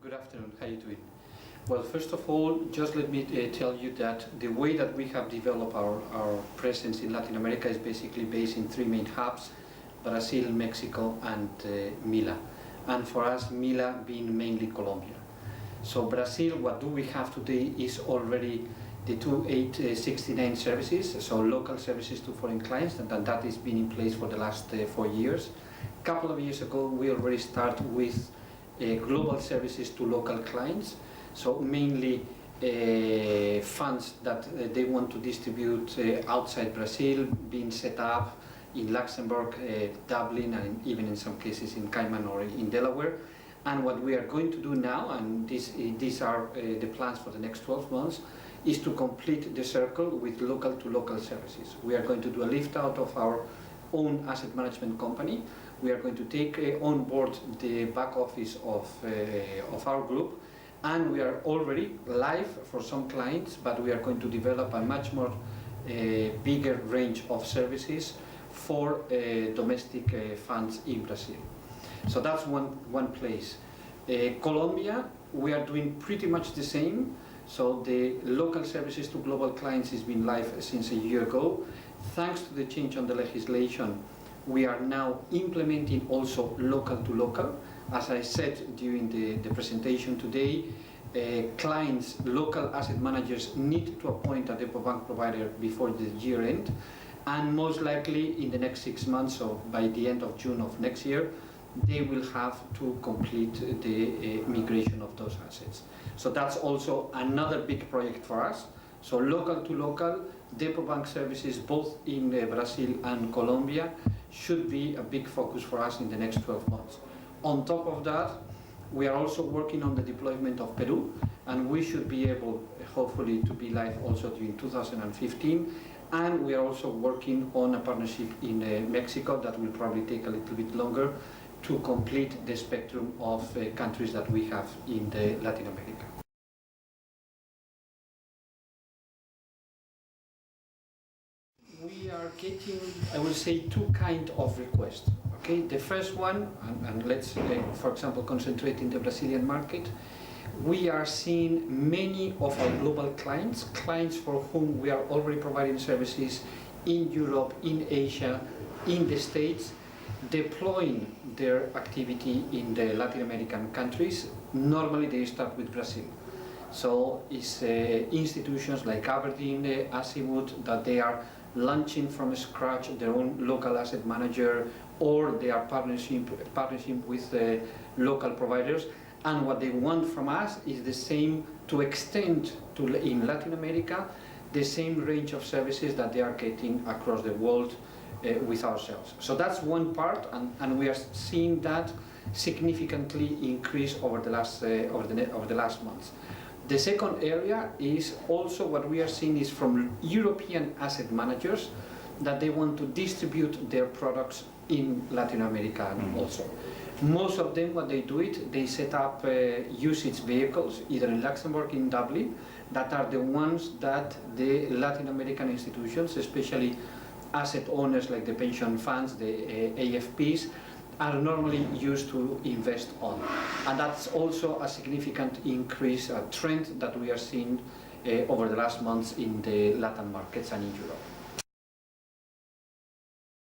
Good afternoon, how are you doing? Well, first of all, just let me tell you that the way that we have developed our presence in Latin America is basically based in three main hubs: Brazil, Mexico, and Mila. And for us, Mila being mainly Colombia. So Brazil, what do we have today is already the 2869 services, so local services to foreign clients, and that has been in place for the last 4 years. A couple of years ago, we already started with global services to local clients, so mainly funds that they want to distribute outside Brazil, being set up in Luxembourg, Dublin, and even in some cases in Cayman or in Delaware. And what we are going to do now, and these are the plans for the next 12 months, is to complete the circle with local to local services. We are going to do a lift out of our own asset management company. We are going to take on board the back office of our group, and we are already live for some clients, but we are going to develop a much more bigger range of services for domestic funds in Brazil. So that's one place. Colombia, we are doing pretty much the same. So the local services to global clients has been live since a year ago. Thanks to the change on the legislation, we are now implementing also local to local. As I said during the presentation today, clients, local asset managers need to appoint a depot bank provider before the year end, and most likely in the next 6 months, so by the end of June of next year, they will have to complete the migration of those assets. So that's also another big project for us. So local to local, depot bank services both in Brazil and Colombia should be a big focus for us in the next 12 months. On top of that, we are also working on the deployment of Peru, and we should be able, hopefully, to be live also during 2015. And we are also working on a partnership in Mexico that will probably take a little bit longer to complete the spectrum of countries that we have in Latin America. We are getting, I will say, two kinds of requests. Okay, the first one, and let's, for example, concentrate in the Brazilian market. We are seeing many of our global clients for whom we are already providing services in Europe, in Asia, in the States, deploying their activity in the Latin American countries. Normally they start with Brazil. So it's institutions like Aberdeen, Azimut, that they are launching from scratch their own local asset manager, or they are partnership with local providers. And what they want from us is the same, to extend to in Latin America the same range of services that they are getting across the world with ourselves. So that's one part, and we are seeing that significantly increase over the last months. The second area is also what we are seeing is from European asset managers, that they want to distribute their products in Latin America also. Most of them, what they do it, they set up usage vehicles, either in Luxembourg, in Dublin, that are the ones that the Latin American institutions, especially asset owners like the pension funds, the AFPs, are normally used to invest on. And that's also a significant increase, a trend that we are seeing over the last months in the Latin markets and in Europe.